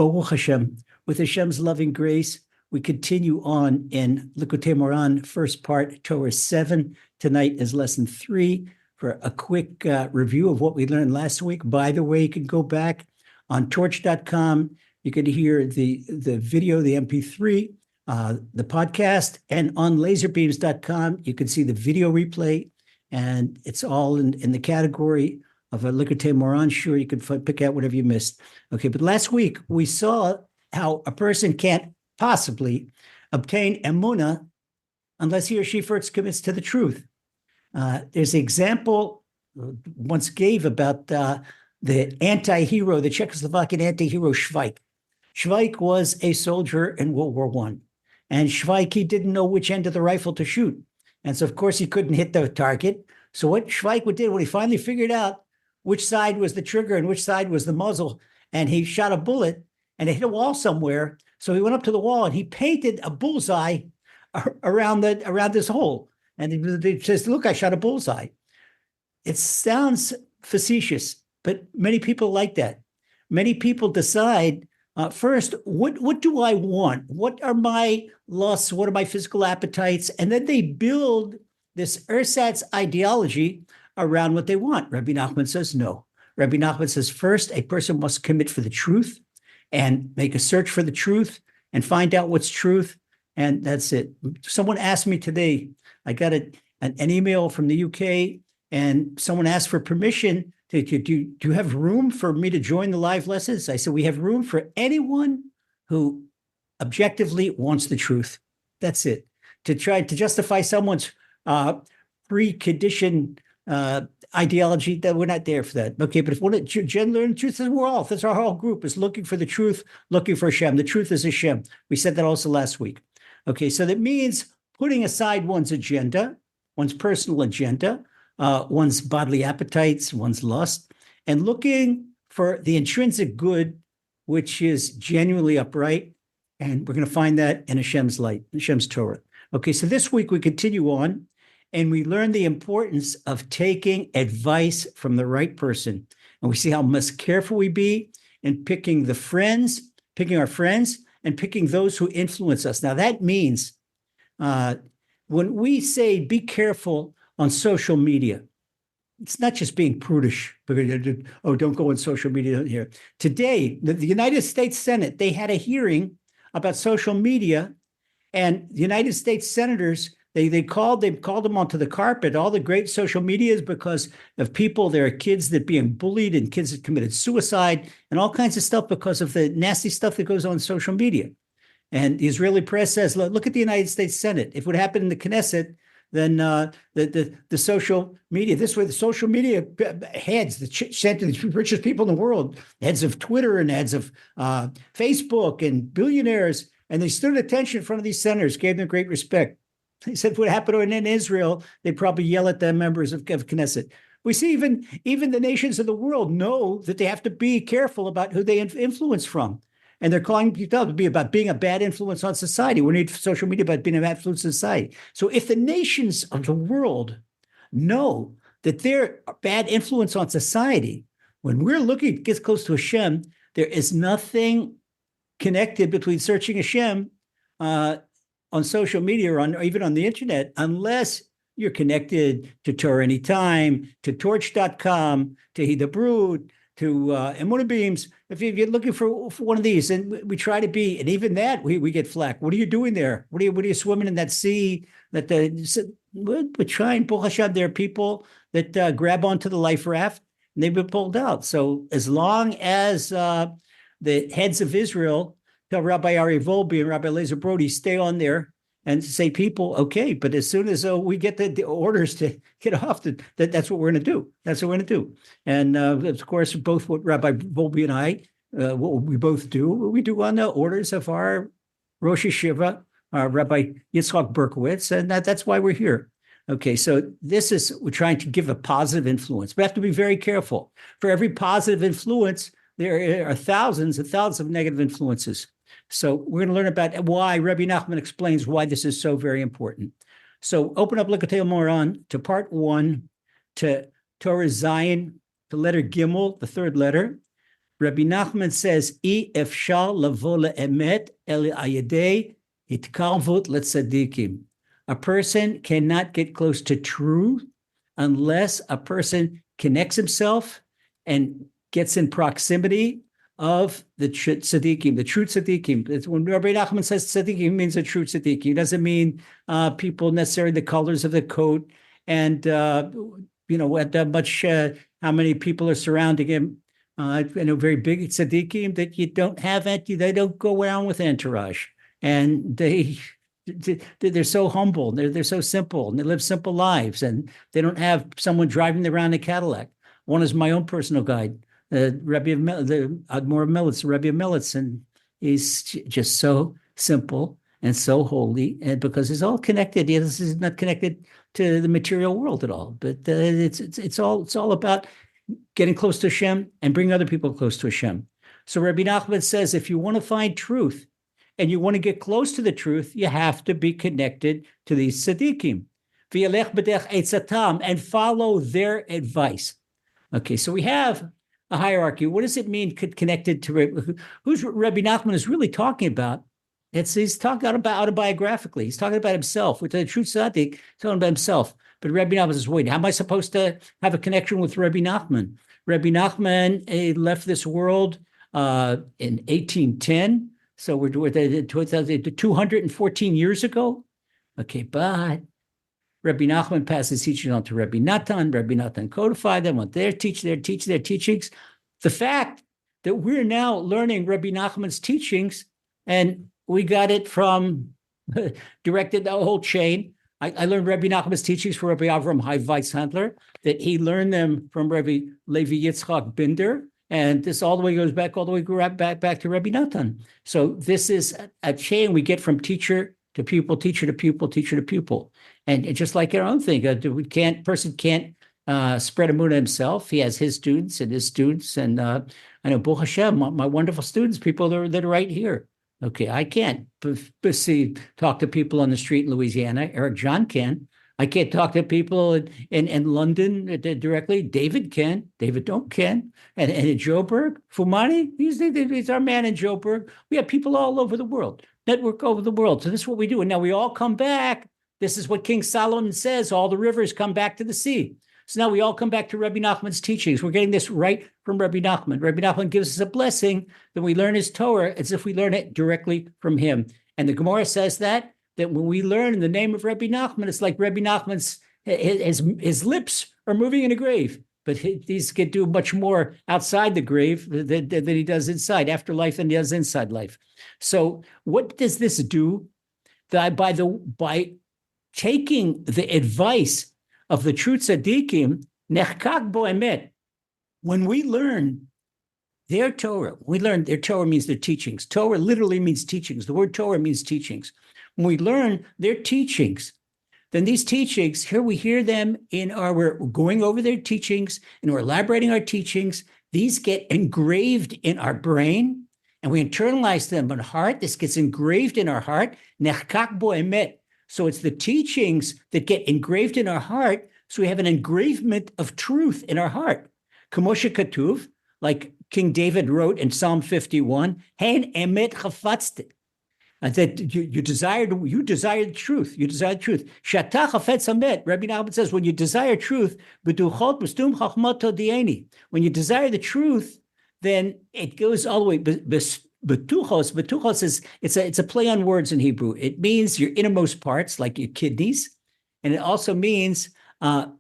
Baruch Hashem, with Hashem's loving grace, we continue on in Likutei Moharan, first part, Torah 7. Tonight is lesson 3. For a quick review of what we learned last week. By the way, you can go back on torch.com. You can hear the video, the MP3, the podcast, and on laserbeams.com, you can see the video replay, and it's all in the category of a Likutei Moharan. Sure, you can pick out whatever you missed. Okay, but last week we saw how a person can't possibly obtain Emuna unless he or she first commits to the truth. There's an example once gave about the anti-hero, the Czechoslovakian anti-hero Schweik. Schweik was a soldier in World War I. And Schweik, he didn't know which end of the rifle to shoot. And so, of course, he couldn't hit the target. So what Schweik did, when he finally figured out which side was the trigger and which side was the muzzle, and he shot a bullet and it hit a wall somewhere. So he went up to the wall and he painted a bullseye around this hole. And he says, look, I shot a bullseye. It sounds facetious, but many people like that. Many people decide, first, what do I want? What are my lusts? What are my physical appetites? And then they build this ersatz ideology around what they want. Rebbe Nachman says no. Rebbe Nachman says, first, a person must commit for the truth and make a search for the truth and find out what's truth. And that's it. Someone asked me today, I got an email from the UK, and someone asked for permission. Do you have room for me to join the live lessons? I said, we have room for anyone who objectively wants the truth. That's it. To try to justify someone's pre-conditioned ideology, that we're not there for that. Okay, but if one gender and truth, we're all, that's our whole group is looking for the truth, looking for Hashem. The truth is Hashem. We said that also last week. Okay, so that means putting aside one's agenda, one's personal agenda, one's bodily appetites, one's lust, and looking for the intrinsic good, which is genuinely upright. And we're going to find that in Hashem's light, Hashem's Torah. Okay, so this week we continue on, and we learn the importance of taking advice from the right person. And we see how much careful we be in picking our friends, and picking those who influence us. Now, that means when we say be careful on social media, it's not just being prudish. Oh, don't go on social media here. Today, the United States Senate, they had a hearing about social media, and the United States senators, they called them onto the carpet, all the great social medias, because of people. There are kids that are being bullied and kids that committed suicide and all kinds of stuff because of the nasty stuff that goes on social media. And the Israeli press says, look at the United States Senate. If it would happen in the Knesset, then the social media, this way the social media heads, the richest people in the world, heads of Twitter and heads of Facebook and billionaires, and they stood at attention in front of these senators, gave them great respect. He said, if it would happen in Israel, they'd probably yell at the members of Knesset. We see even the nations of the world know that they have to be careful about who they influence from. And they're calling people to be about being a bad influence on society. We need social media about being a bad influence on society. So if the nations of the world know that they're a bad influence on society, when we're looking to get close to Hashem, there is nothing connected between searching Hashem on social media or even on the internet, unless you're connected to Torah Anytime, to torch.com, to Hebrew, to Emuna Beams. If you're looking for one of these, and we try to be, and even that, we get flack. What are you doing there? What are you swimming in that sea? We're trying, Baruch Hashem, there are people that grab onto the life raft, and they've been pulled out. So as long as the heads of Israel tell Rabbi Aryeh Wolbe and Rabbi Lazer Brody, stay on there and say, people, okay, but as soon as we get the orders to get off, that's what we're going to do. That's what we're going to do. And of course, both what Rabbi Wolbe and I, what we both do, we do on the orders of our Rosh Yeshiva, Rabbi Yitzchak Berkowitz, and that's why we're here. Okay, so we're trying to give a positive influence. We have to be very careful. For every positive influence, there are thousands and thousands of negative influences. So we're going to learn about why Rebbe Nachman explains why this is so very important. So open up Likutei Moharan to part 1, to Torah Zion, to letter Gimel, the third letter. Rabbi Nachman says, "I efshar lavo le'emet el ayedei hitkarvut letzadikim." A person cannot get close to truth unless a person connects himself and gets in proximity of the tzaddikim, the true tzaddikim. It's when Rabbi Nachman says tzaddikim, he means a true tzaddikim. He doesn't mean people necessarily the colors of the coat and how many people are surrounding him. Very big tzaddikim that you don't have they don't go around with entourage, and they're so humble, they're so simple, and they live simple lives, and they don't have someone driving them around in a Cadillac. One is my own personal guide, Rebbe the Admor of Militz, Rebbe of Militz, and he's just so simple and so holy, and because he's all connected. This is not connected to the material world at all, but it's all about getting close to Hashem and bringing other people close to Hashem. So Rabbi Nachman says, if you want to find truth and you want to get close to the truth, you have to be connected to these tzaddikim. And follow their advice. Okay, so we have a hierarchy. What does it mean connected to who's Rabbi Nachman is really talking about? He's talking about autobiographically. He's talking about himself. With the true tzaddik, he's talking about himself. But Rabbi Nachman says, wait, how am I supposed to have a connection with Rabbi Nachman? Rabbi Nachman left this world in 1810. So we're 214 years ago. Okay, but Rabbi Nachman passed his teaching on to Rabbi Natan. Rabbi Natan codified them, what their teachings. The fact that we're now learning Rabbi Nachman's teachings, and we got it from, directed the whole chain. I learned Rabbi Nachman's teachings from Rabbi Avram Hai Weizhandler, that he learned them from Rabbi Levi Yitzchak Binder, and this all the way goes back to Rabbi Natan. So this is a chain we get from teacher to pupil, teacher to pupil, teacher to pupil. And just like our own thing, person can't spread Emuna himself. He has his students, and I know Baruch Hashem, my wonderful students, people that are right here. Okay, I can't talk to people on the street in Louisiana. Eric John can. I can't talk to people in London directly. David can. David don't can. And in Joburg, Fumani, he's our man in Joburg. We have people all over the world, network over the world. So this is what we do. And now we all come back. This is what King Solomon says. All the rivers come back to the sea. So now we all come back to Rabbi Nachman's teachings. We're getting this right from Rabbi Nachman. Rabbi Nachman gives us a blessing. Then we learn his Torah as if we learn it directly from him. And the Gemara says that when we learn in the name of Rabbi Nachman, it's like Rabbi Nachman's, his lips are moving in a grave. But these can do much more outside the grave than he does inside, afterlife, than he does inside life. So what does this do? By taking the advice of the true tzaddikim, nechkak bo emet. When we learn their Torah, their Torah means their teachings. Torah literally means teachings. The word Torah means teachings. When we learn their teachings, then these teachings, here we hear them we're going over their teachings and we're elaborating our teachings. These get engraved in our brain and we internalize them in our heart. This gets engraved in our heart. Nechkak bo emet. So it's the teachings that get engraved in our heart. So we have an engravement of truth in our heart. Kamosha Katuv, like King David wrote in Psalm 51, Hein emet chafatzte. That you desire the truth. You desire the truth. Shatach hafetz hamet. Rabbi Nachman says, when you desire truth, b'duchot b'stum chachmato dieni. When you desire the truth, then it goes all the way. Betuchos is it's a play on words in Hebrew. It means your innermost parts, like your kidneys, and it also means a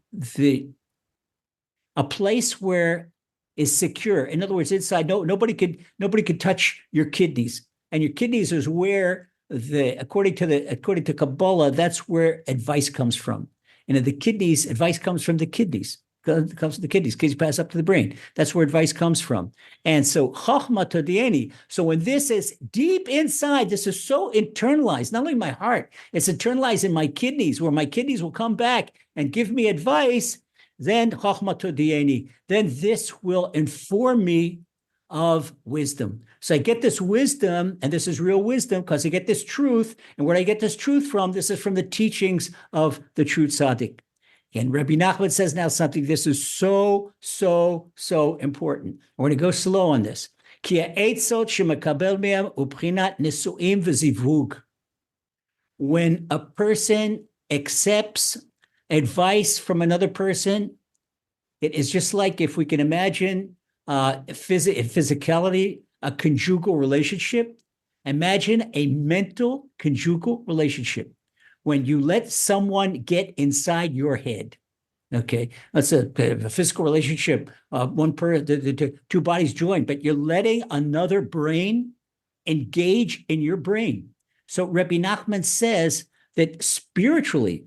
place where is secure. In other words, inside, nobody could touch your kidneys, and your kidneys is where according to Kabbalah, that's where advice comes from. And in the kidneys, advice comes from the kidneys. It comes from the kidneys. Kidneys pass up to the brain. That's where advice comes from. And so, chachma todieni. So when this is deep inside, this is so internalized, not only in my heart, it's internalized in my kidneys, where my kidneys will come back and give me advice. Then chachma todieni. Then this will inform me of wisdom. So I get this wisdom, and this is real wisdom because I get this truth. And where I get this truth from, this is from the teachings of the true tzaddik. And Rebbe Nachman says now something. This is so, so, so important. We're going to go slow on this. When a person accepts advice from another person, it is just like, if we can imagine physicality, a conjugal relationship. Imagine a mental conjugal relationship. When you let someone get inside your head, okay, that's a physical relationship. One person, the two bodies join, but you're letting another brain engage in your brain. So Rebbe Nachman says that spiritually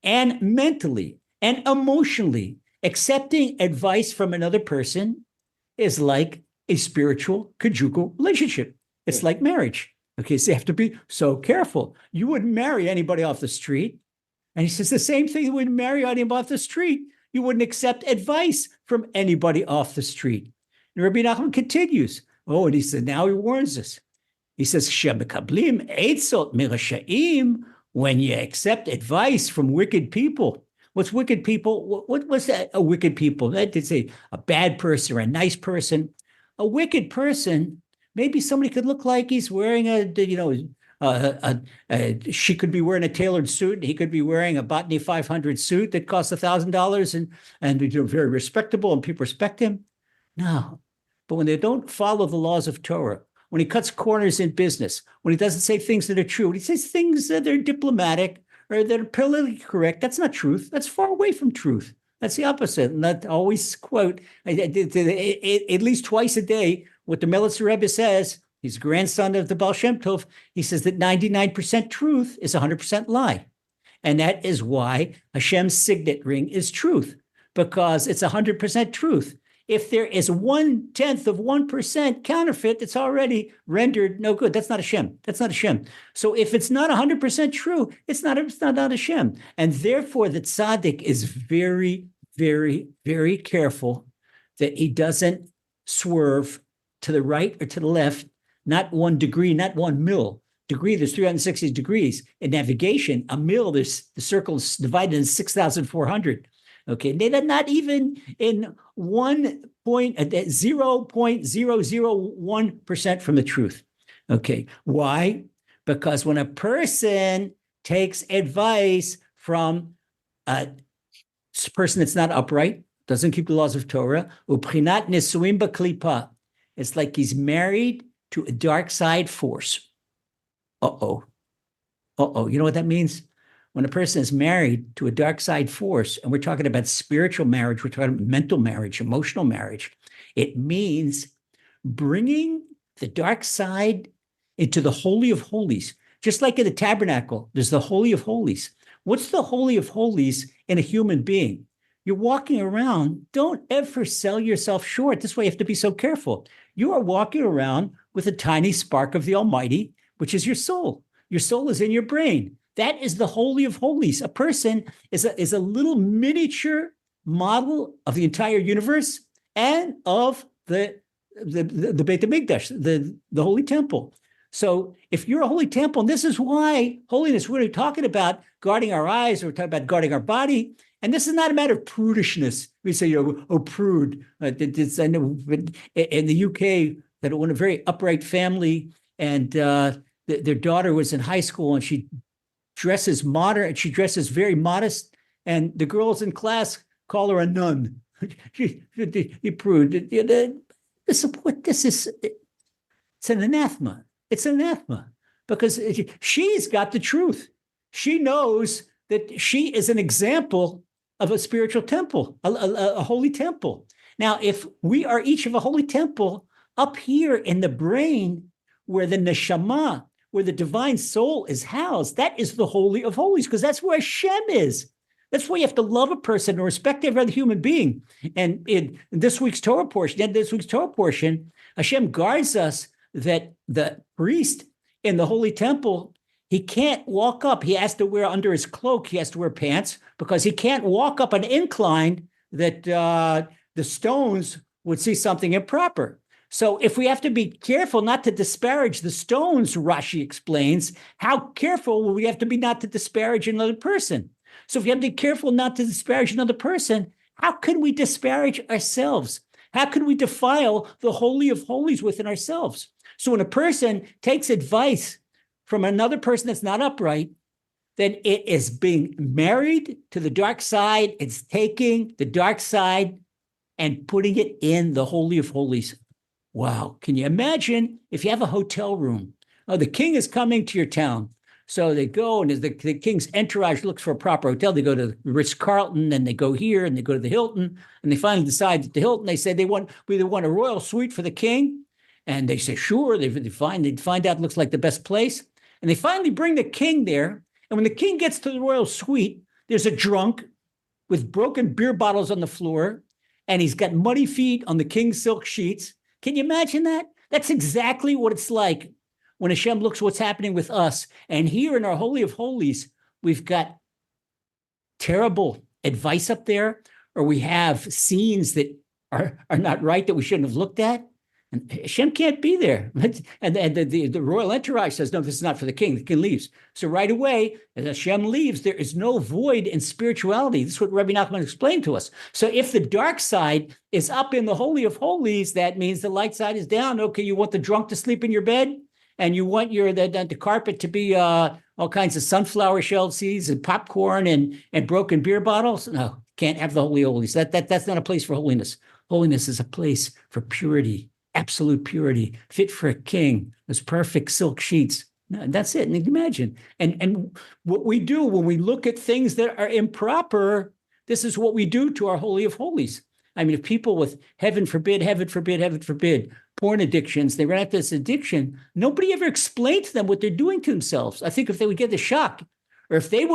and mentally and emotionally, accepting advice from another person is like a spiritual conjugal relationship. It's like marriage. Okay, so you have to be so careful. You wouldn't marry anybody off the street. And he says the same thing. You wouldn't marry anybody off the street. You wouldn't accept advice from anybody off the street. And Rabbi Nachman continues. Oh, and he said, now he warns us. He says, when you accept advice from wicked people. What's wicked people? What's that? A wicked people? That did say a bad person or a nice person. A wicked person, maybe somebody could look like he's wearing she could be wearing a tailored suit. He could be wearing a Botany 500 suit that costs $1,000 and very respectable and people respect him. No, but when they don't follow the laws of Torah, when he cuts corners in business, when he doesn't say things that are true, when he says things that are diplomatic or that are politically correct, that's not truth. That's far away from truth. That's the opposite. And that always quote, at least twice a day, what the Melitzer Rebbe says. He's grandson of the Baal Shem Tov. He says that 99% truth is 100% lie. And that is why Hashem's signet ring is truth, because it's 100% truth. If there is 1/10 of 1% counterfeit, it's already rendered no good. That's not Hashem. That's not Hashem. So if it's not 100% true, it's not Hashem. And therefore, the tzaddik is very, very, very careful that he doesn't swerve to the right or to the left, not 1 degree, not 1 mil. Degree, there's 360 degrees. In navigation, a mil, there's the circle is divided in 6,400. Okay, they're not even in 0.001% from the truth. Okay, why? Because when a person takes advice from a person that's not upright, doesn't keep the laws of Torah, uprinat nesuim b'klipa, it's like he's married to a dark side force. You know what that means? When a person is married to a dark side force, and we're talking about spiritual marriage, we're talking about mental marriage, emotional marriage, it means bringing the dark side into the Holy of Holies. Just like in the tabernacle, there's the Holy of Holies. What's the Holy of Holies in a human being? You're walking around, don't ever sell yourself short. This way you have to be so careful. You are walking around with a tiny spark of the Almighty, which is your soul. Your soul is in your brain. That is the Holy of Holies. A person is a little miniature model of the entire universe and of the Beit HaMikdash, the Holy Temple. So if you're a holy temple, and this is why holiness, we're talking about guarding our eyes, we're talking about guarding our body, and this is not a matter of prudishness. We say, oh, prude. I know in the UK, that won a very upright family, and their daughter was in high school, and she dresses modern, she dresses very modest, and the girls in class call her a nun. You prude. This is, it's an anathema. It's an anathema because she's got the truth. She knows that she is an example of a spiritual temple, a holy temple. Now, if we are each of a holy temple up here in the brain where the neshama, where the divine soul is housed, that is the Holy of Holies, because that's where Hashem is. That's why you have to love a person and respect every other human being. And in this week's Torah portion, Hashem guards us that the priest in the Holy Temple, he can't walk up. He has to wear under his cloak, he has to wear pants, because he can't walk up an incline that the stones would see something improper. So if we have to be careful not to disparage the stones, Rashi explains, how careful will we have to be not to disparage another person? So if you have to be careful not to disparage another person, how can we disparage ourselves? How can we defile the Holy of Holies within ourselves? So when a person takes advice from another person that's not upright, then it is being married to the dark side. It's taking the dark side and putting it in the Holy of Holies. Wow. Can you imagine if you have a hotel room? Oh, the king is coming to your town. So they go, and as the king's entourage looks for a proper hotel, they go to the Ritz-Carlton, and they go here, and they go to the Hilton, and they finally decide at the Hilton, they say we want a royal suite for the king. And they say, sure. They find out it looks like the best place. And they finally bring the king there. And when the king gets to the royal suite, there's a drunk with broken beer bottles on the floor, and he's got muddy feet on the king's silk sheets. Can you imagine that? That's exactly what it's like when Hashem looks what's happening with us. And here in our Holy of Holies, we've got terrible advice up there, or we have scenes that are not right that we shouldn't have looked at. And Hashem can't be there. And the royal entourage says, no, this is not for the king. The king leaves. So right away, as Hashem leaves, there is no void in spirituality. This is what Rebbe Nachman explained to us. So if the dark side is up in the Holy of Holies, that means the light side is down. Okay, you want the drunk to sleep in your bed? And you want the carpet to be all kinds of sunflower shell seeds and popcorn and broken beer bottles? No, can't have the Holy of Holies. That's not a place for holiness. Holiness is a place for purity. Absolute purity, fit for a king, those perfect silk sheets. That's it. And imagine. And what we do when we look at things that are improper, this is what we do to our Holy of Holies. I mean, if people with heaven forbid, porn addictions, they run after this addiction, nobody ever explained to them what they're doing to themselves. I think if they would get the shock, or if they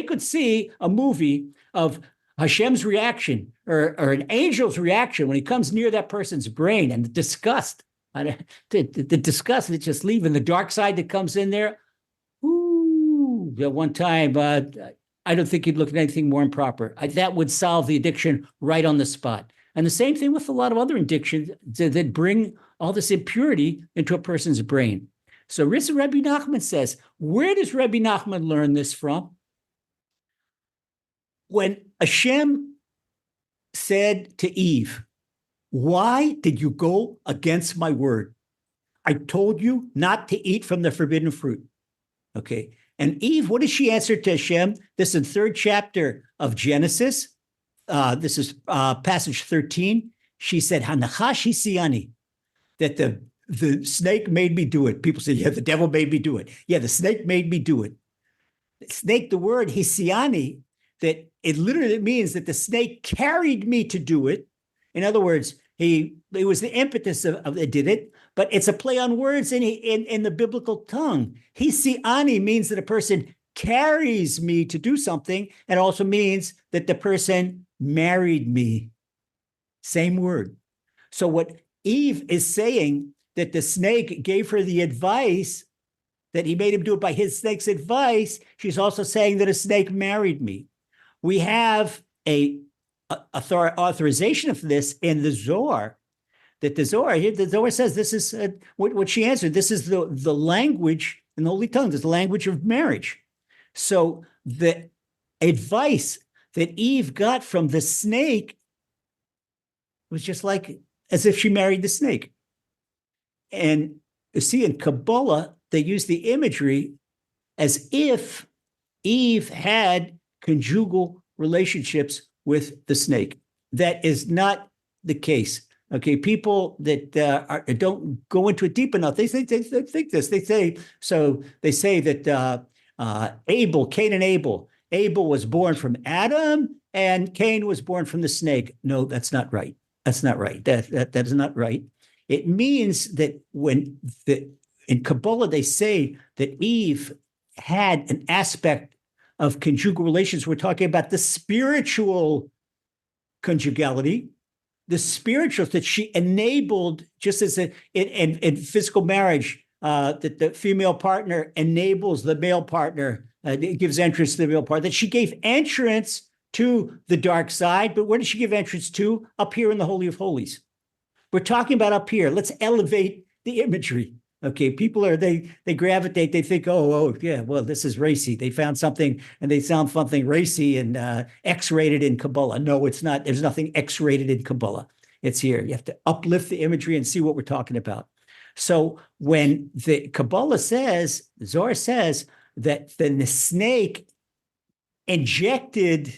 could see a movie of Hashem's reaction or an angel's reaction when he comes near that person's brain, and the disgust, the disgust that just leaving the dark side that comes in there. Ooh, that one time, I don't think he'd look at anything more improper. That would solve the addiction right on the spot. And the same thing with a lot of other addictions that bring all this impurity into a person's brain. So Rebbe Nachman says, where does Rebbe Nachman learn this from? When Hashem said to Eve, why did you go against my word? I told you not to eat from the forbidden fruit. Okay. And Eve, what did she answer to Hashem? This is the third chapter of Genesis. This is passage 13. She said, Hanachash hisiani, that the snake made me do it. People say, yeah, the devil made me do it. Yeah, the snake made me do it. Snake, the word hisiani, that it literally means that the snake carried me to do it. In other words, it was the impetus of it did it, but it's a play on words in the biblical tongue. Hisiani means that a person carries me to do something, and also means that the person married me. Same word. So what Eve is saying, that the snake gave her the advice, that he made him do it by his snake's advice, she's also saying that a snake married me. We have a authorization of this in the Zohar, that the Zohar says this is what she answered. This is the language in the Holy Tongue. This is the language of marriage. So the advice that Eve got from the snake was just like as if she married the snake. And you see, in Kabbalah, they use the imagery as if Eve had conjugal relationships with the snake. That is not the case. Okay, people that don't go into it deep enough, they think this. They say that Cain and Abel. Abel was born from Adam, and Cain was born from the snake. No, that's not right. That's not right. That is not right. It means that in Kabbalah they say that Eve had an aspect of conjugal relations. We're talking about the spiritual conjugality, the spiritual that she enabled, just as in physical marriage, that the female partner enables the male partner, it gives entrance to the male partner, that she gave entrance to the dark side. But where did she give entrance to? Up here in the Holy of Holies. We're talking about up here. Let's elevate the imagery. Okay, people they gravitate, they think, oh yeah, well, this is racy. They found something and they found something racy and X-rated in Kabbalah. No, it's not. There's nothing X-rated in Kabbalah. It's here. You have to uplift the imagery and see what we're talking about. So when the Kabbalah says, Zohar says that the snake injected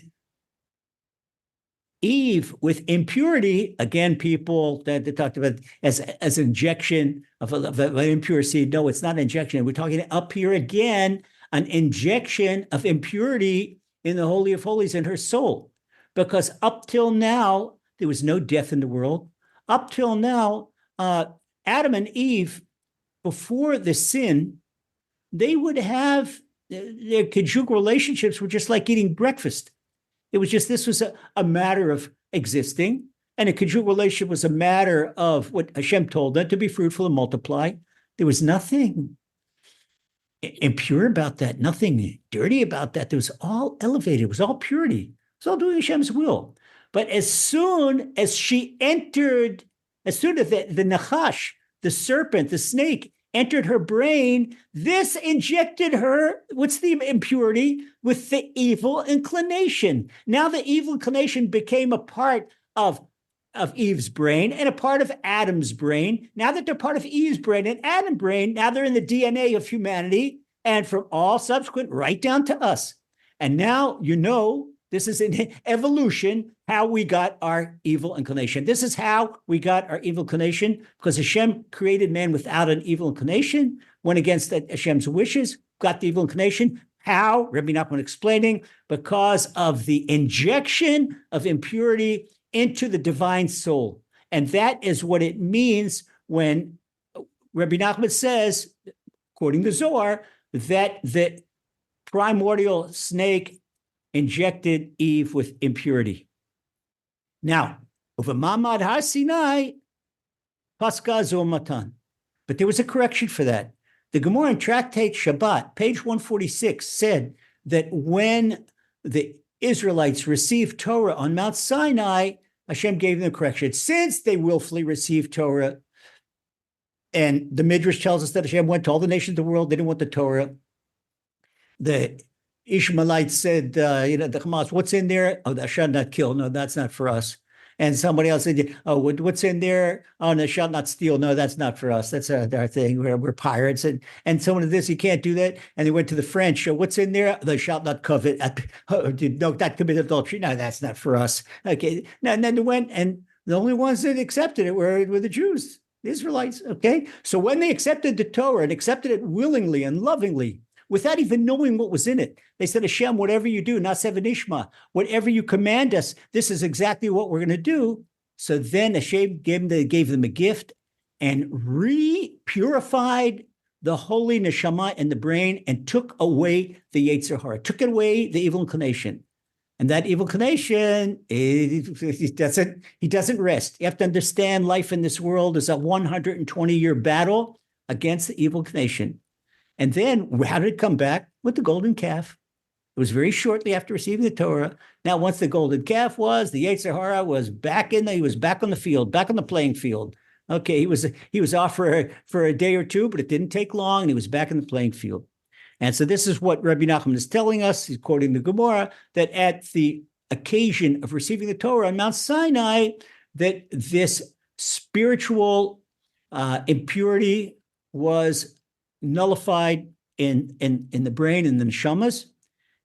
Eve with impurity, again, people that they talked about as injection of an impure seed. No, it's not an injection. We're talking up here again, an injection of impurity in the Holy of Holies in her soul. Because up till now, there was no death in the world. Up till now, Adam and Eve, before the sin, they would have their conjugal relationships were just like eating breakfast. It was just, this was a matter of existing, and a conjugal relationship was a matter of what Hashem told them, to be fruitful and multiply. There was nothing impure about that, nothing dirty about that. There was all elevated. It was all purity. It was all doing Hashem's will. But as soon as she entered, as soon as the Nachash, the serpent, the snake, entered her brain, this injected her, what's the impurity? With the evil inclination. Now the evil inclination became a part of Eve's brain and a part of Adam's brain. Now that they're part of Eve's brain and Adam's brain, now they're in the DNA of humanity, and from all subsequent right down to us. And now you know, this is in evolution, how we got our evil inclination. This is how we got our evil inclination, because Hashem created man without an evil inclination, went against Hashem's wishes, got the evil inclination. How? Rebbe Nachman explaining, because of the injection of impurity into the divine soul. And that is what it means when Rebbe Nachman says, according to Zohar, that the primordial snake injected Eve with impurity. Now, over Mamad Har Sinai, Paska Zo Matan. But there was a correction for that. The Gemara in Tractate Shabbat, page 146, said that when the Israelites received Torah on Mount Sinai, Hashem gave them the correction. Since they willfully received Torah, and the Midrash tells us that Hashem went to all the nations of the world, they didn't want the Torah. The Ishmaelites said, the Hamas, what's in there? Oh, thou shalt not kill. No, that's not for us. And somebody else said, oh, what's in there? Oh, thou shalt not steal. No, that's not for us. That's our thing. We're pirates. And someone of this, you can't do that. And they went to the French. Oh, what's in there? Thou shalt not covet. Not commit adultery. No, that's not for us. Okay. Now, and then they went, and the only ones that accepted it were the Jews, the Israelites. Okay. So when they accepted the Torah and accepted it willingly and lovingly, without even knowing what was in it, they said, Hashem, whatever you do, Naaseh v'nishma, whatever you command us, this is exactly what we're going to do. So then Hashem gave them a gift and purified the holy neshama in the brain and took away the Yetzer Hara, took away the evil inclination. And that evil inclination, he doesn't rest. You have to understand life in this world is a 120-year battle against the evil inclination. And then how did it come back? With the golden calf. It was very shortly after receiving the Torah. Now, once the golden calf the Yetzer Hara was he was back on the field, back on the playing field. Okay, he was off for a day or two, but it didn't take long, and he was back in the playing field. And so this is what Rabbi Nachman is telling us. He's quoting the Gemara, that at the occasion of receiving the Torah on Mount Sinai, that this spiritual impurity was nullified in the brain, in the neshamas.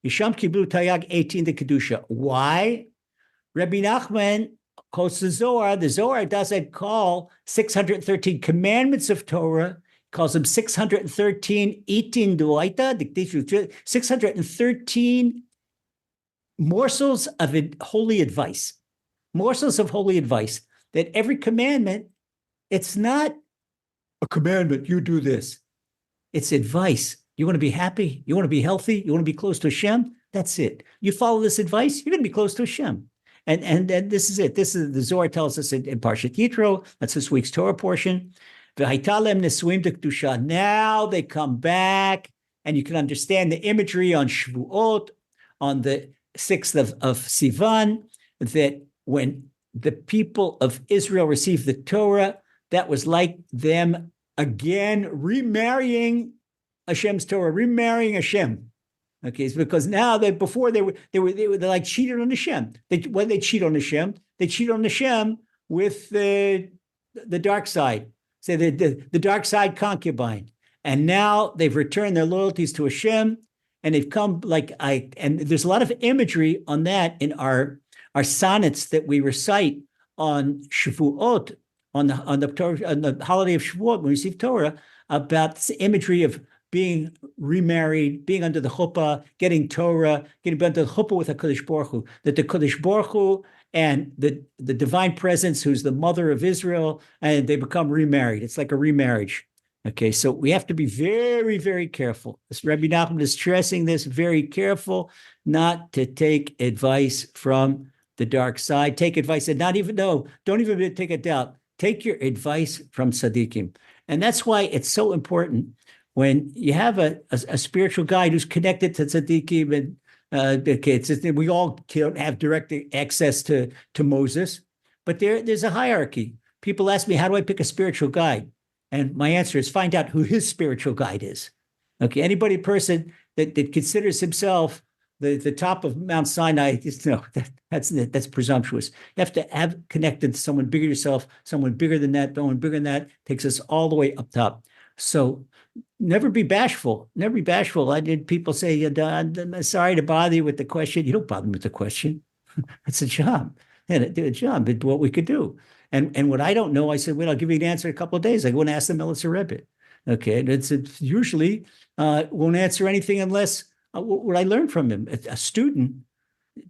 Yisham kiblu tayag 18 de kedusha. Why? Rabbi Nachman quotes the Zohar. The Zohar doesn't call 613 commandments of Torah, calls them 613 itin duaita, 613 morsels of holy advice. Morsels of holy advice. That every commandment, it's not a commandment, you do this. It's advice. You want to be happy? You want to be healthy? You want to be close to Hashem? That's it. You follow this advice, you're going to be close to Hashem. And this is it. This is the Zohar tells us in Parshat Yitro. That's this week's Torah portion. Now they come back, and you can understand the imagery on Shavuot, on the 6th of Sivan, that when the people of Israel received the Torah, that was like them again, remarrying Hashem's Torah, remarrying Hashem. Okay, it's because now before they were like cheated on Hashem. When they cheat on Hashem, they cheat on Hashem with the dark side. Say the dark side concubine. And now they've returned their loyalties to Hashem, and they've come and there's a lot of imagery on that in our sonnets that we recite on Shavuot, on the holiday of Shavuot when we receive Torah, about this imagery of being remarried, being under the chuppah, getting Torah, getting under the chuppah with HaKadosh Baruch Hu, that the Kadosh Baruch Hu and the divine presence, who's the mother of Israel, and they become remarried. It's like a remarriage. Okay, so we have to be very, very careful. This Rabbi Nachman is stressing this, very careful not to take advice from the dark side. Take advice and don't even take a doubt. Take your advice from tzaddikim. And that's why it's so important when you have a spiritual guide who's connected to tzaddikim, and we all don't have direct access to Moses, but there's a hierarchy. People ask me, how do I pick a spiritual guide? And my answer is find out who his spiritual guide is. Okay, person that considers himself the top of Mount Sinai, that's presumptuous. You have to have connected to someone bigger yourself, someone bigger than that, someone bigger than that, takes us all the way up top. So never be bashful. Never be bashful. I did people say, I'm sorry to bother you with the question. You don't bother me with the question. It's a job. Yeah, a job. It's what we could do. And what I don't know, I said, well, I'll give you an answer in a couple of days. I go and ask the Melitzer Rebbe. Okay, and it's usually won't answer anything unless what I learned from him. A student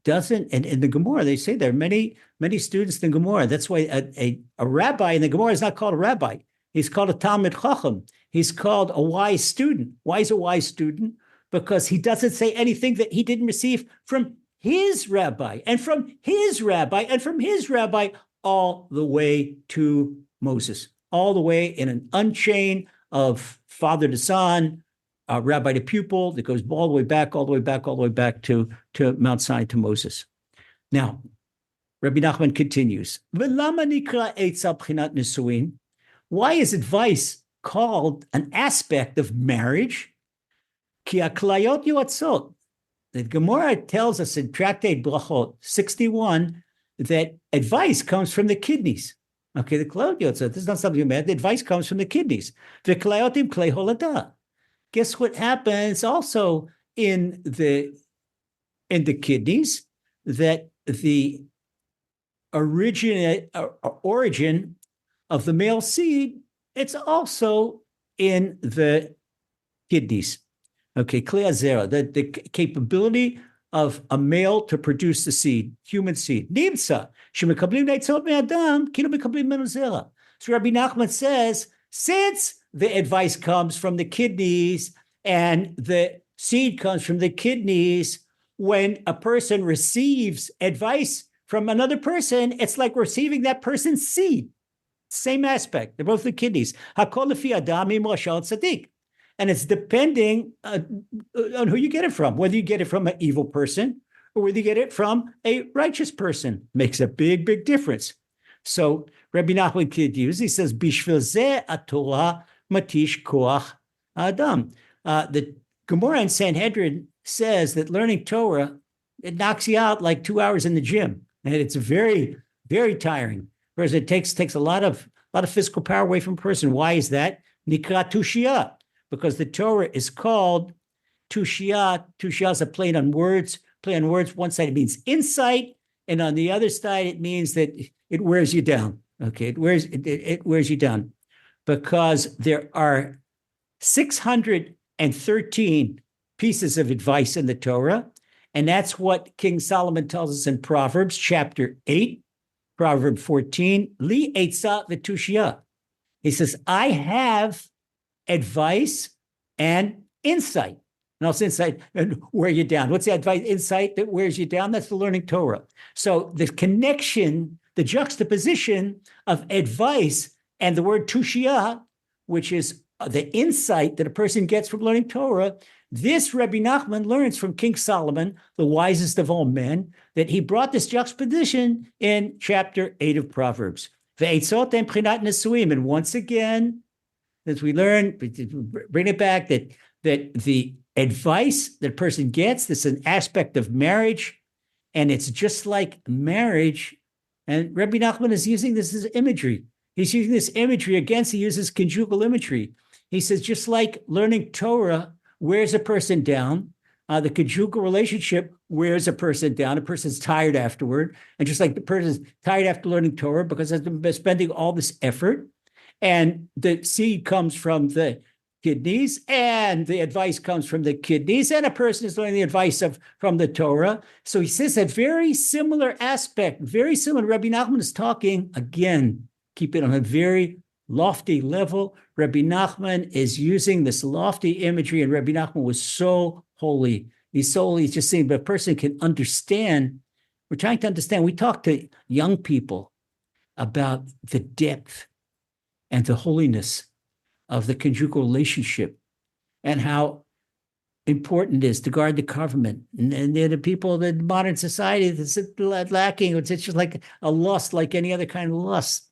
doesn't, and in the Gemara, they say there are many students in the Gemara. That's why a rabbi in the Gemara is not called a rabbi. He's called a Talmid Chacham. He's called a wise student. Why is a wise student? Because he doesn't say anything that he didn't receive from his rabbi, and from his rabbi, and from his rabbi, all the way to Moses, all the way in an unchain of father to son, rabbi to pupil, that goes all the way back to Mount Sinai, to Moses. Now, Rabbi Nachman continues, why is advice called an aspect of marriage? The Gemara tells us in Tractate Brachot 61 that advice comes from the kidneys. Okay, the Klayot, this is not something bad. The advice comes from the kidneys. The Klayotim Klei Holada. Guess what happens also in the kidneys? That the origin of the male seed, it's also in the kidneys. Okay, Klei Zera, the capability of a male to produce the seed, human seed. Nimsa, shemekablim neitzot me'adam, kilo mekablim menu zera. So Rabbi Nachman says, since the advice comes from the kidneys and the seed comes from the kidneys, when a person receives advice from another person, it's like receiving that person's seed. Same aspect. They're both the kidneys. Hakol lefi adam im rashal tzaddik. And it's depending on who you get it from, whether you get it from an evil person or whether you get it from a righteous person. Makes a big, big difference. So Rabbi Nachman continues, he says, Bishvil zeh aTorah matish koach adam. The Gemara in Sanhedrin says that learning Torah, it knocks you out like 2 hours in the gym. And it's very, very tiring. Whereas it takes a lot of physical power away from a person. Why is that? Nikra tushiyah. Because the Torah is called tushiyah. Tushiyah is a play on words. One side it means insight, and on the other side it means that it wears you down. Okay, it wears you down, because there are 613 pieces of advice in the Torah, and that's what King Solomon tells us in Proverbs chapter 8, Proverb 14. Li eitzah v'tushiyah. He says, I have advice and insight. And also insight and wear you down. What's the advice, insight that wears you down? That's the learning Torah. So the connection, the juxtaposition of advice and the word tushiyah, which is the insight that a person gets from learning Torah, this Rebbe Nachman learns from King Solomon, the wisest of all men, that he brought this juxtaposition in chapter 8 of Proverbs. And once again, that we learn, bring it back, that the advice that a person gets, this is an aspect of marriage, and it's just like marriage. And Rebbe Nachman is using this as imagery. He's using this imagery against, he uses conjugal imagery. He says, just like learning Torah wears a person down, the conjugal relationship wears a person down. A person's tired afterward. And just like the person's tired after learning Torah because they've been spending all this effort, and the seed comes from the kidneys, and the advice comes from the kidneys, and a person is learning the advice from the Torah. So he says a very similar aspect, very similar. Rabbi Nachman is talking, again, keep it on a very lofty level. Rabbi Nachman is using this lofty imagery, and Rabbi Nachman was so holy. He's so holy, he's just saying, but a person can understand. We're trying to understand. We talk to young people about the depth and the holiness of the conjugal relationship and how important it is to guard the covenant. And the people in modern society that's lacking, it's just like a lust, like any other kind of lust.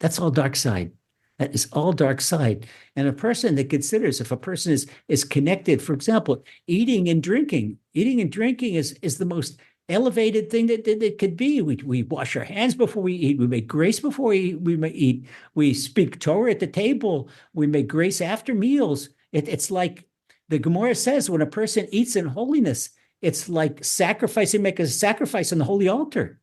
That's all dark side. That is all dark side. And a person that considers, if a person is connected, for example, eating and drinking is the most elevated thing that could be. We wash our hands before we eat. We make grace before we eat. We speak Torah at the table. We make grace after meals. It's like the Gemara says, when a person eats in holiness, it's like sacrificing, make a sacrifice on the holy altar.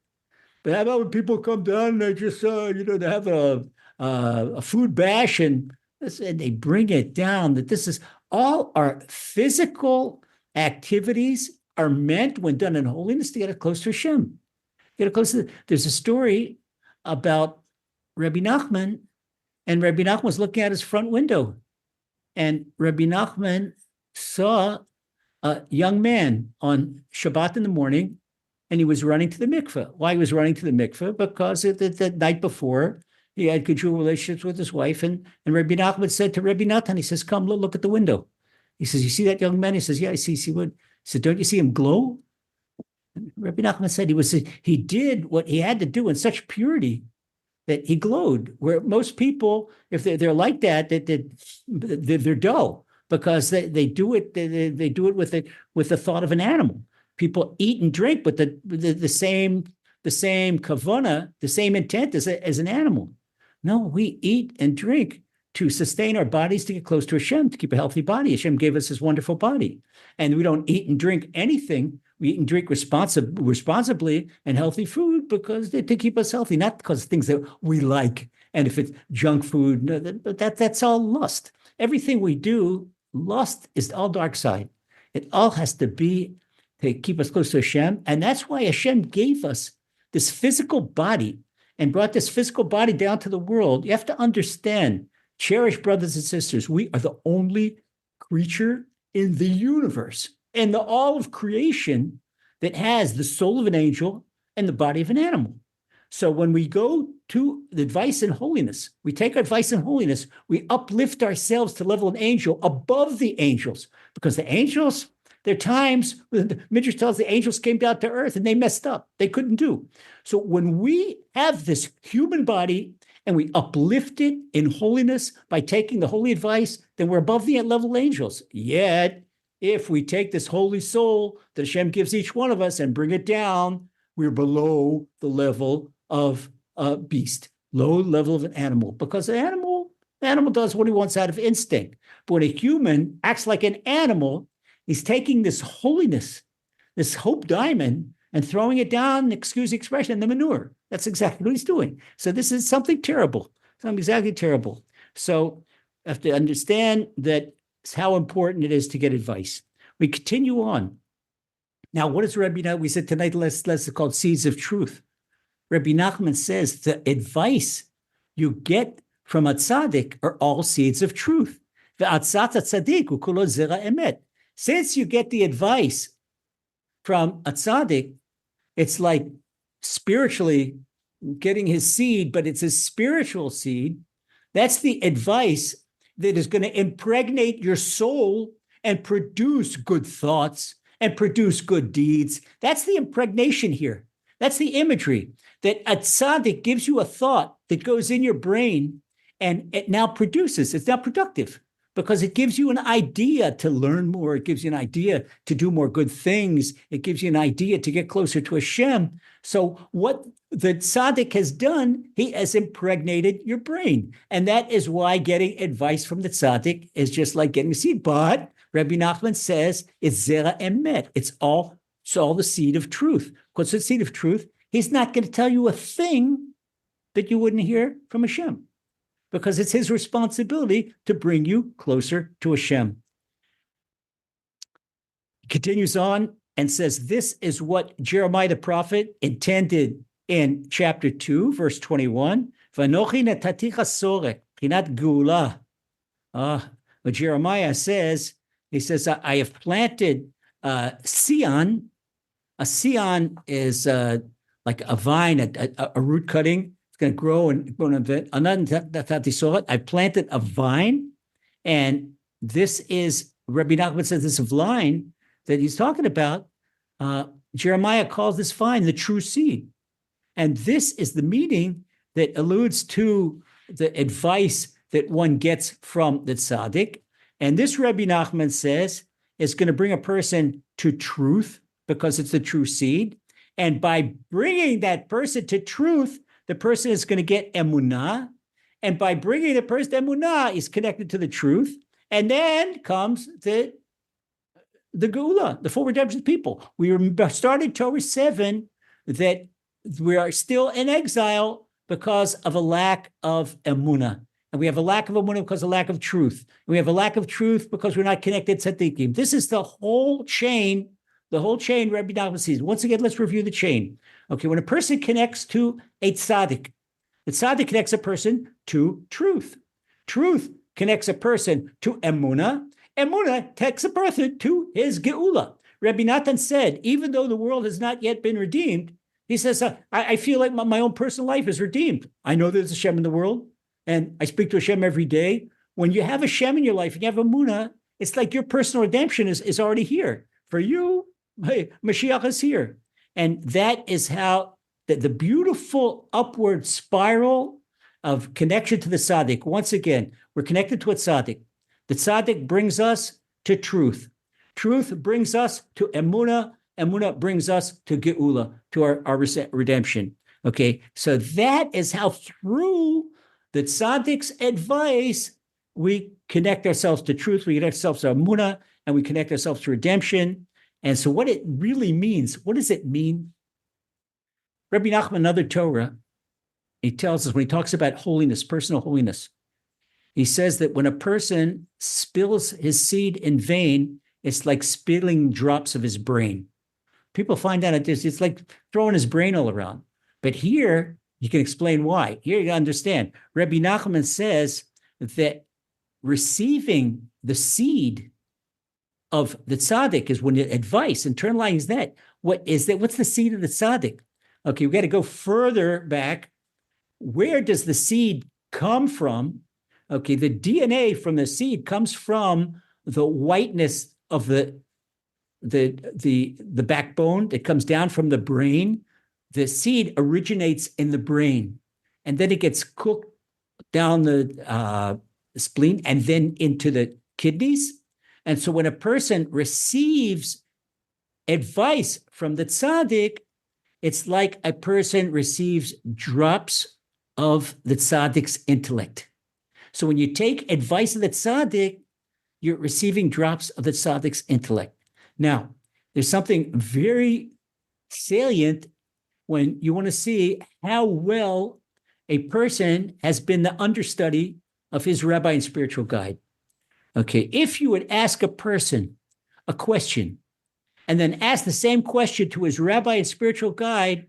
But how about when people come down and they just, they have a food bash and they bring it down, that this is all our physical activities are meant, when done in holiness, to get it close to Hashem. There's a story about Rebbe Nachman, and Rebbe Nachman was looking at his front window, and Rebbe Nachman saw a young man on Shabbat in the morning, and he was running to the mikveh. Why he was running to the mikveh? Because the night before, he had conjugal relationships with his wife, and Rebbe Nachman said to Rebbe Natan, he says, come, look at the window. He says, you see that young man? He says, yeah, I see what. He said, don't you see him glow? And Rebbe Nachman said he did what he had to do in such purity that he glowed. Where most people, if they're like that, they're dull because they do it. They do it with the thought of an animal. People eat and drink, but the same kavana, the same intent as an animal. No, we eat and drink to sustain our bodies, to get close to Hashem, to keep a healthy body. Hashem gave us this wonderful body. And we don't eat and drink anything. We eat and drink responsibly and healthy food because to keep us healthy, not because of things that we like. And if it's junk food, that's all lust. Everything we do, lust is all dark side. It all has to be to keep us close to Hashem. And that's why Hashem gave us this physical body and brought this physical body down to the world. You have to understand, cherished brothers and sisters, we are the only creature in the universe and all of creation that has the soul of an angel and the body of an animal. So when we go to the advice in holiness, we take our advice in holiness, we uplift ourselves to level of an angel above the angels, because the angels, there are times when the Midrash tells the angels came down to earth and they messed up. They couldn't do. So when we have this human body and we uplift it in holiness by taking the holy advice, then we're above the level of angels. Yet, if we take this holy soul that Hashem gives each one of us and bring it down, we're below the level of a beast, low level of an animal, because the animal does what he wants out of instinct. But when a human acts like an animal, he's taking this holiness, this hope diamond, and throwing it down, excuse the expression, in the manure. That's exactly what he's doing. So this is something terrible, something exactly terrible. So you have to understand that it's how important it is to get advice. We continue on. Now, what does Rebbe Nachman? We said tonight, let's called Seeds of Truth. Rebbe Nachman says the advice you get from a tzaddik are all seeds of truth. Ve'atzat tzaddik ukulo zera emet. Since you get the advice from a tzaddik, it's like spiritually getting his seed, but it's a spiritual seed. That's the advice that is going to impregnate your soul and produce good thoughts and produce good deeds. That's the impregnation here. That's the imagery, that a tzaddik gives you a thought that goes in your brain And it now produces, it's now productive because it gives you an idea to learn more. It gives you an idea to do more good things. It gives you an idea to get closer to Hashem. So what the tzaddik has done, he has impregnated your brain. And that is why getting advice from the tzaddik is just like getting a seed. But Rebbe Nachman says it's zera emet. It's all the seed of truth. What's the seed of truth? He's not going to tell you a thing that you wouldn't hear from Hashem, because it's his responsibility to bring you closer to Hashem. He continues on and says, this is what Jeremiah the prophet intended in chapter 2, verse 21. V'anochi netaticha sorek, chinat geula. But Jeremiah says, he says, I have planted Sion. A Sion is like a vine, a root cutting. It's going to grow and grow a bit. I planted a vine, and this is, Rabbi Nachman says this vine that he's talking about. Jeremiah calls this vine the true seed. And this is the meaning that alludes to the advice that one gets from the tzaddik. And this, Rebbe Nachman says, is going to bring a person to truth because it's the true seed. And by bringing that person to truth, the person is going to get emunah. And by bringing the person to emunah, he's connected to the truth. And then comes the geula, the full redemption people. We started Torah 7 that we are still in exile because of a lack of emunah. And we have a lack of emunah because of a lack of truth. And we have a lack of truth because we're not connected to tzaddikim. This is the whole chain Rabbi Nachman sees. Once again, let's review the chain. Okay, when a person connects to a tzaddik, the tzaddik connects a person to truth. Truth connects a person to emunah. Emunah takes a person to his geula. Rabbi Natan said, even though the world has not yet been redeemed, he says, I feel like my own personal life is redeemed. I know there's a Hashem in the world, and I speak to Hashem every day. When you have Hashem in your life and you have emunah, it's like your personal redemption is already here. For you, hey, Mashiach is here. And that is how the beautiful upward spiral of connection to the tzaddik. Once again, we're connected to a tzaddik. The tzaddik brings us to truth. Truth brings us to emunah. Emunah brings us to geula, to our redemption. Okay, so that is how through the tzaddik's advice, we connect ourselves to truth, we connect ourselves to emunah, and we connect ourselves to redemption. And so what it really means, what does it mean? Rebbe Nachman, another Torah, he tells us when he talks about holiness, personal holiness, he says that when a person spills his seed in vain, it's like spilling drops of his brain. People find out it's like throwing his brain all around. But here, you can explain why. Here you understand. Rebbe Nachman says that receiving the seed of the tzaddik is when advice, internalizing that. What is that? What's the seed of the tzaddik? Okay, we got to go further back. Where does the seed come from? Okay, the DNA from the seed comes from the whiteness of the backbone that comes down from the brain. The seed originates in the brain, and then it gets cooked down the spleen and then into the kidneys. And so when a person receives advice from the tzaddik, it's like a person receives drops of the tzaddik's intellect. So when you take advice of the tzaddik, you're receiving drops of the tzaddik's intellect. Now, there's something very salient when you want to see how well a person has been the understudy of his rabbi and spiritual guide. Okay, if you would ask a person a question and then ask the same question to his rabbi and spiritual guide,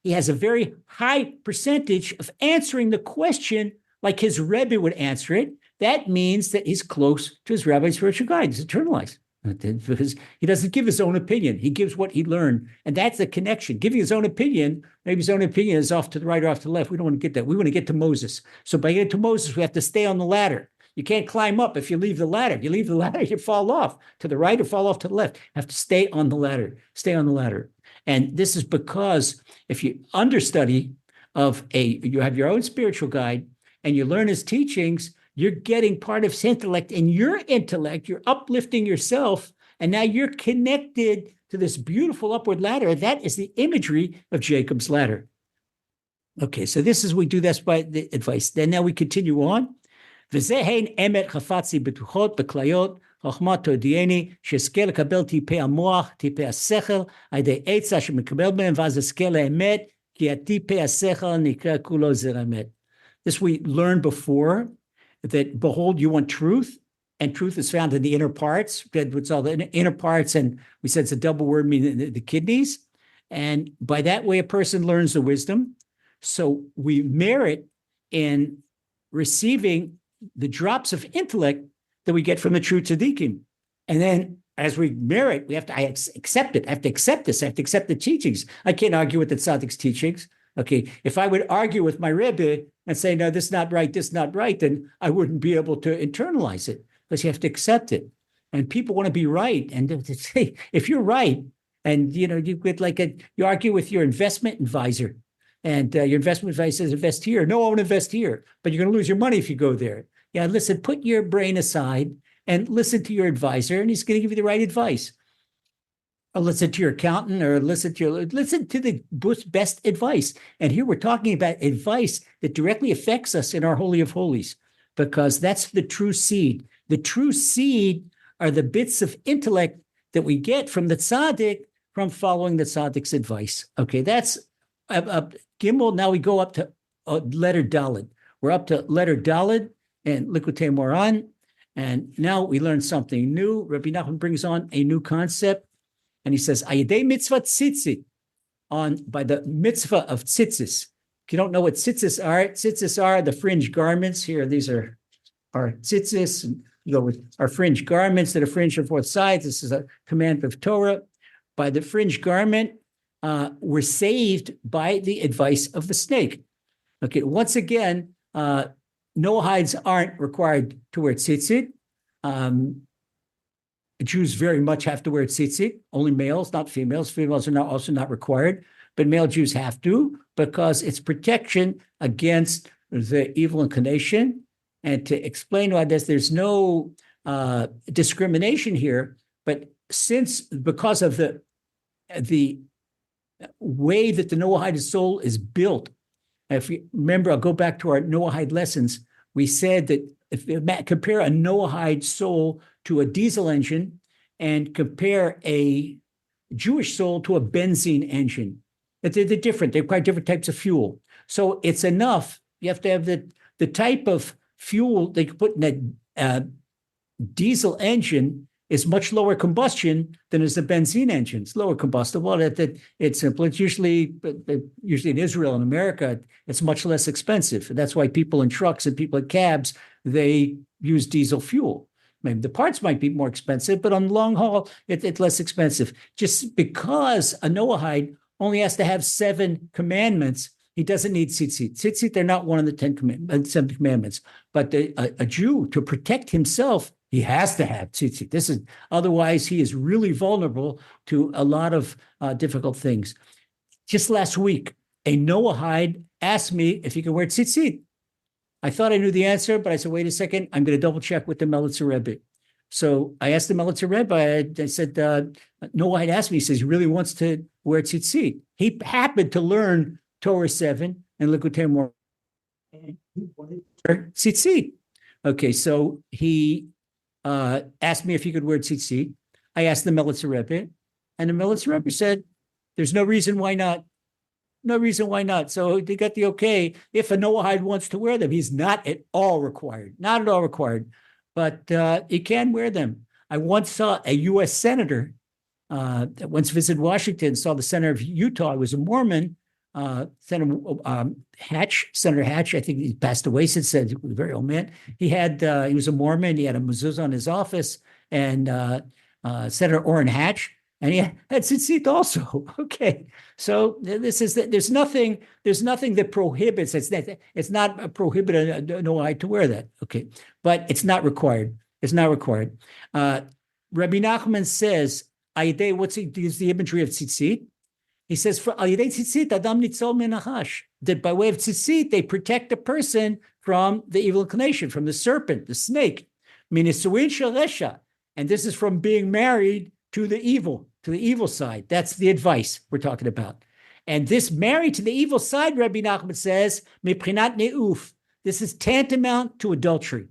he has a very high percentage of answering the question like his Rebbe would answer it. That means that he's close to his rabbi and spiritual guide. He's internalized. Because he doesn't give his own opinion. He gives what he learned. And that's the connection. Giving his own opinion, maybe his own opinion is off to the right or off to the left. We don't want to get that. We want to get to Moses. So by getting to Moses, we have to stay on the ladder. You can't climb up if you leave the ladder. If you leave the ladder, you fall off to the right or fall off to the left. You have to stay on the ladder. Stay on the ladder. And this is because if you understudy you have your own spiritual guide, and you learn his teachings, you're getting part of his intellect. In your intellect, you're uplifting yourself, and now you're connected to this beautiful upward ladder. That is the imagery of Jacob's ladder. Okay, so this is, we do this by the advice. Then now we continue on. V'zehein emet chafetzi betuchot beklayot chachma todieni she'ezke lekabel tipei hamoach tipei hasechel ayidei etza shemekabel b'hem v'az ezke le'emet ki tipei hasechel nikra kulo zer emet. This we learned before, that behold, you want truth, and truth is found in the inner parts. What's all the inner parts, and we said it's a double word meaning the kidneys. And by that way, a person learns the wisdom. So we merit in receiving the drops of intellect that we get from the true tzaddikim. And then as we merit, we have to accept it. I have to accept this. I have to accept the teachings. I can't argue with the tzaddik's teachings. Okay, if I would argue with my Rebbe and say, no, this is not right, this is not right, then I wouldn't be able to internalize it, because you have to accept it. And people want to be right. And they say, if you're right, and you get you argue with your investment advisor, and your investment advisor says, invest here. No, I won't invest here, but you're going to lose your money if you go there. Yeah, listen, put your brain aside and listen to your advisor, and he's going to give you the right advice. Or listen to your accountant, or listen to the best advice. And here we're talking about advice that directly affects us in our Holy of Holies, because that's the true seed. The true seed are the bits of intellect that we get from the tzaddik, from following the tzaddik's advice. Okay, that's Gimel. Now we go up to letter Daled. We're up to letter Daled and Likutei Moharan, and now we learn something new. Rabbi Nachman brings on a new concept, and he says, "Ayidei mitzvah tzitzit," by the mitzvah of tzitzis. If you don't know what tzitzis are the fringe garments. Here, these are our tzitzis. And you go with our fringe garments that are fringed on four sides. This is a command of Torah. By the fringe garment, we're saved by the advice of the snake. Okay, once again, Noahides aren't required to wear tzitzit. Jews very much have to wear tzitzit. Only males, not females. Females are also not required, but male Jews have to, because it's protection against the evil inclination. And to explain why there's no discrimination here, but because of the way that the Noahide soul is built. If you remember, I'll go back to our Noahide lessons. We said that if you compare a Noahide soul to a diesel engine, and compare a Jewish soul to a benzene engine, that they're different. They're quite different types of fuel. So it's enough. You have to have the type of fuel they could put in a diesel engine is much lower combustion than is the benzene engine. It's lower combustible. It's simple. It's usually in Israel and America, it's much less expensive. And that's why people in trucks and people in cabs, they use diesel fuel. Maybe the parts might be more expensive, but on the long haul, it's less expensive. Just because a Noahide only has to have 7 commandments, he doesn't need tzitzit. Tzitzit, they're not one of the 7 commandments. But a Jew, to protect himself, he has to have tzitzit. Otherwise, he is really vulnerable to a lot of difficult things. Just last week, a Noahide asked me if he could wear tzitzit. I thought I knew the answer, but I said, wait a second, I'm going to double check with the Melitzer Rebbe. So I asked the Melitzer Rebbe, I said, Noahide asked me, he says he really wants to wear tzitzit. He happened to learn Torah 7 and Likutei Moharan, and he wanted to wear tzitzit. Okay, so he asked me if he could wear tzitzit. I asked the Melitzer Rebbe, and the Melitzer Rebbe said, there's no reason why not. No reason why not. So they got the okay. If a Noahide wants to wear them, he's not at all required. Not at all required. But he can wear them. I once saw a U.S. senator that once visited Washington, saw the senator of Utah. He was a Mormon. Senator Hatch, I think he passed away since then. He was a very old man. He was a Mormon. He had a mezuzah in his office. And Senator Orrin Hatch, and he had tzitzit also. Okay, so there's nothing that prohibits. It's not prohibited Noahide to wear that. Okay, but it's not required. It's not required. Rabbi Nachman says, "Ayidei," what's the imagery of tzitzit? He says, that by way of tzitzit, they protect a person from the evil inclination, from the serpent, the snake. And this is from being married to the evil side. That's the advice we're talking about. And this married to the evil side, Rabbi Nachman says, this is tantamount to adultery.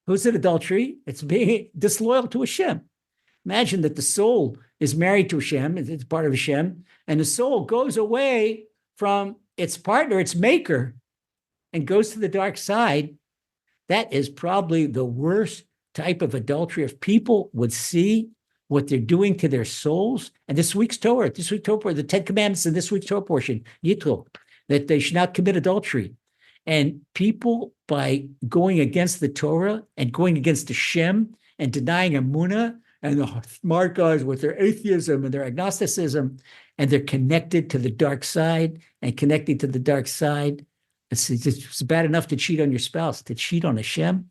Who's it adultery? It's being disloyal to Hashem. Imagine that the soul is married to Hashem, it's part of Hashem, and the soul goes away from its partner, its maker, and goes to the dark side. That is probably the worst type of adultery. If people would see what they're doing to their souls, and this week's Torah, the 10 Commandments in this week's Torah portion, Yitro, that they should not commit adultery. And people, by going against the Torah and going against Hashem and denying Emuna, and the smart guys with their atheism and their agnosticism, and they're connected to the dark side and connecting to the dark side. It's bad enough to cheat on your spouse, to cheat on Hashem.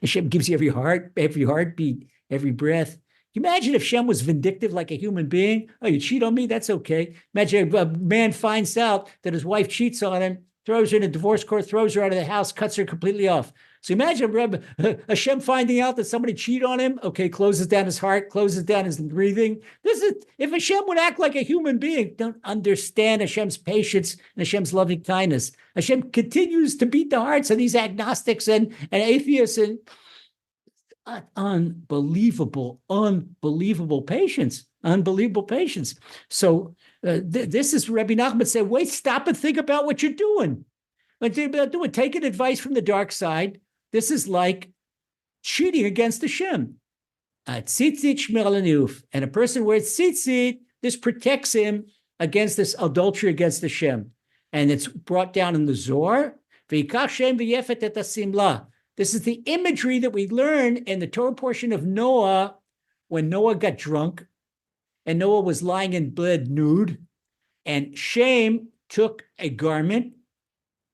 Hashem gives you every heartbeat, every breath. Can you imagine if Hashem was vindictive like a human being? Oh, you cheat on me? That's okay. Imagine if a man finds out that his wife cheats on him, throws her in a divorce court, throws her out of the house, cuts her completely off. So imagine Hashem finding out that somebody cheated on him. Okay, closes down his heart, closes down his breathing. If Hashem would act like a human being, don't understand Hashem's patience and Hashem's loving kindness. Hashem continues to beat the hearts of these agnostics and atheists, and unbelievable patience. So this is Rebbe Nachman said, wait, stop and think about what you're doing. Taking advice from the dark side. This is like cheating against Hashem. Tzitzit shmir al haniyuf. And a person wears tzitzit, this protects him against this adultery against Hashem. And it's brought down in the Zohar. V'yikach Shem v'yefet et hasimla. This is the imagery that we learn in the Torah portion of Noah, when Noah got drunk and Noah was lying in bed nude, and Shem took a garment,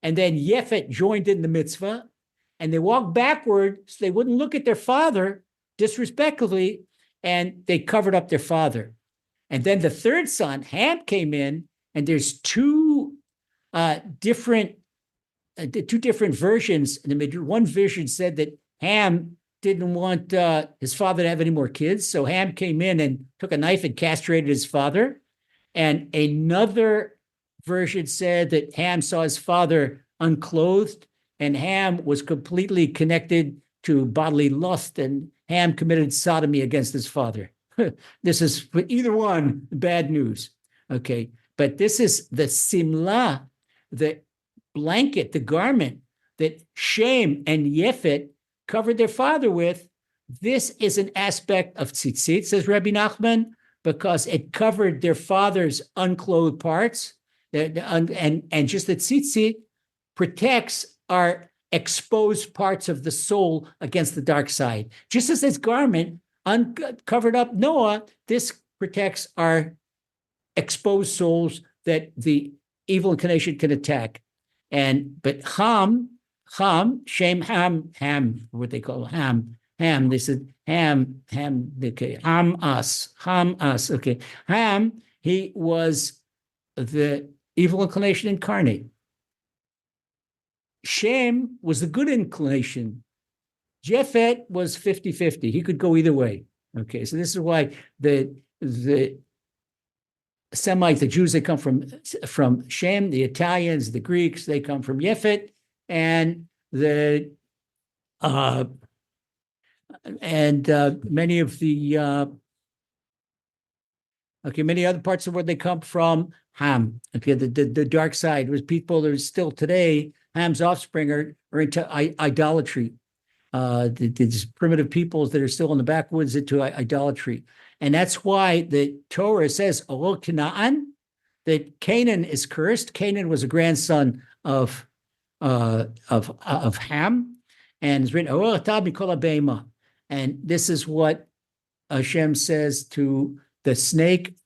and then Yefet joined in the mitzvah, and they walked backward so they wouldn't look at their father disrespectfully, and they covered up their father. And then the third son, Ham, came in, and there's two different versions. One version said that Ham didn't want his father to have any more kids, so Ham came in and took a knife and castrated his father. And another version said that Ham saw his father unclothed, and Ham was completely connected to bodily lust, and Ham committed sodomy against his father. This is, for either one, bad news. Okay, but this is the simla, the blanket, the garment that Shem and Yefet covered their father with. This is an aspect of tzitzit, says Rabbi Nachman, because it covered their father's unclothed parts, and just the tzitzit protects our exposed parts of the soul against the dark side. Just as this garment uncovered up Noah, this protects our exposed souls that the evil inclination can attack. But Shem, Ham, what they call Ham, they said Ham, okay, Ham us, okay. Ham, he was the evil inclination incarnate. Shem was the good inclination. Japhet was 50-50. He could go either way. Okay, so this is why the Semites, the Jews, they come from Shem. The Italians, the Greeks, they come from Yefet, and many other parts of where they come from, Ham. Okay, the dark side was people that are still today. Ham's offspring are into idolatry. These primitive peoples that are still in the backwoods into idolatry. And that's why the Torah says, Oro Canaan, that Canaan is cursed. Canaan was a grandson of Ham, and it's written, Oro Ata Mikol HaBeima. And this is what Hashem says to the snake.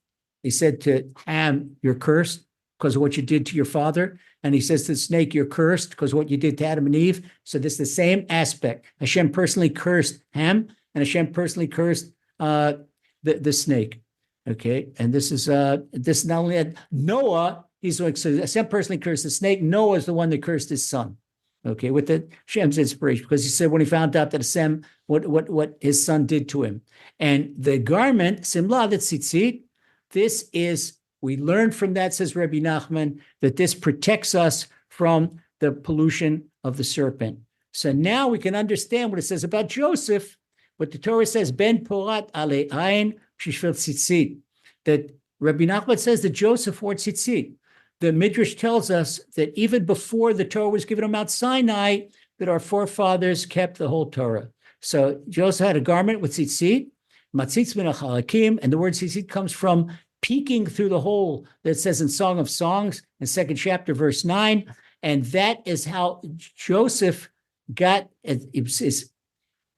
He said to Ham, you're cursed because of what you did to your father. And he says to the snake, you're cursed because of what you did to Adam and Eve. So this is the same aspect. Hashem personally cursed Ham, and Hashem personally cursed the snake. Okay, and this is this not only had Noah, he's like, so Hashem personally cursed the snake. Noah is the one that cursed his son. Okay, with the Hashem's inspiration, because he said when he found out that Hashem, what his son did to him, and the garment simla the tzitzit, this is, we learned from that, says Rebbe Nachman, that this protects us from the pollution of the serpent. So now we can understand what it says about Joseph, what the Torah says, Ben Porat Ale Ayin Shishvel Tzitzit, that Rabbi Nachman says that Joseph wore tzitzit. The Midrash tells us that even before the Torah was given on Mount Sinai, that our forefathers kept the whole Torah. So Joseph had a garment with tzitzit, matzitz min halakim, and the word tzitzit comes from peeking through the hole that says in Song of Songs, in 2nd chapter, verse 9, and that is how Joseph got,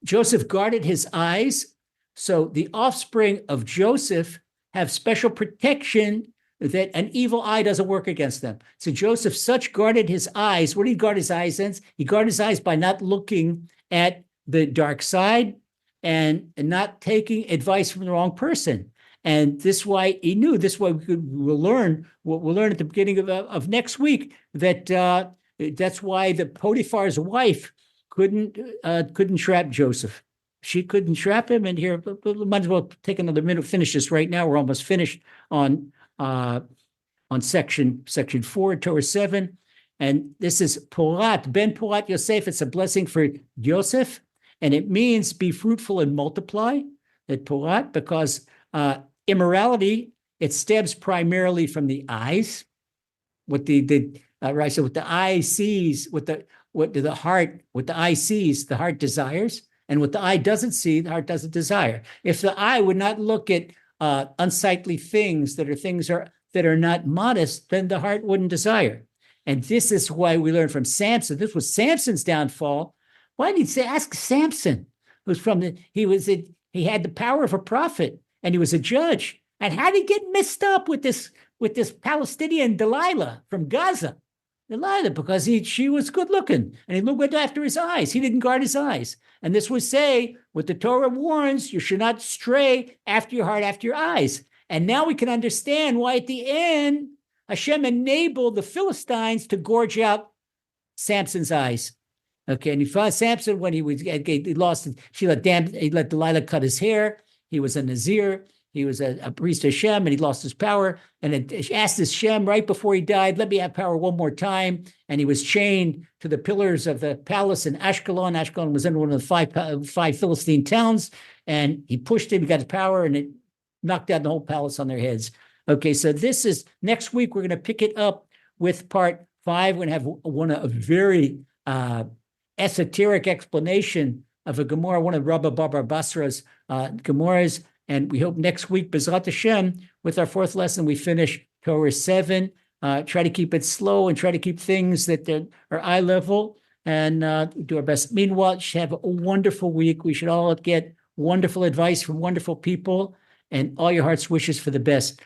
Joseph guarded his eyes, so the offspring of Joseph have special protection that an evil eye doesn't work against them. So Joseph such guarded his eyes. What did he guard his eyes in? He guarded his eyes by not looking at the dark side and not taking advice from the wrong person. And this is why he knew, this is why we'll learn what we'll learn at the beginning of next week, that that's why the Potiphar's wife couldn't trap Joseph. She couldn't trap him. And here, might as well take another minute, finish this right now. We're almost finished on section 4, Torah 7. And this is Porat, Ben Porat Yosef. It's a blessing for Yosef. And it means be fruitful and multiply, that Porat, because immorality, it stems primarily from the eyes. What right, so what the eye sees, what the eye sees, the heart desires, and what the eye doesn't see, the heart doesn't desire. If the eye would not look at unsightly things that are not modest, then the heart wouldn't desire. And this is why we learn from Samson. This was Samson's downfall. Why did he ask Samson? It was he had the power of a prophet, and he was a judge. And how did he get messed up with this Palestinian Delilah from Gaza? Delilah, because she was good looking, and he looked after his eyes. He didn't guard his eyes. And this would say, what the Torah warns, you should not stray after your heart, after your eyes. And now we can understand why at the end, Hashem enabled the Philistines to gorge out Samson's eyes. Okay, and he found Samson when he lost, he let Delilah cut his hair. He was a Nazir. He was a priest of Hashem, and he lost his power. And it asked Hashem right before he died, let me have power one more time. And he was chained to the pillars of the palace in Ashkelon. Ashkelon was in one of the five Philistine towns. And he pushed him, he got his power, and it knocked down the whole palace on their heads. Okay, so this is, next week, we're going to pick it up with part 5. We're going to have a very esoteric explanation of a Gemara, one of Rabbi Baba Basra's Gemaras. And we hope next week, B'ezrat Hashem, with our 4th lesson, we finish Torah 7. Try to keep it slow and try to keep things that are eye level, and do our best. Meanwhile, have a wonderful week. We should all get wonderful advice from wonderful people, and all your heart's wishes for the best.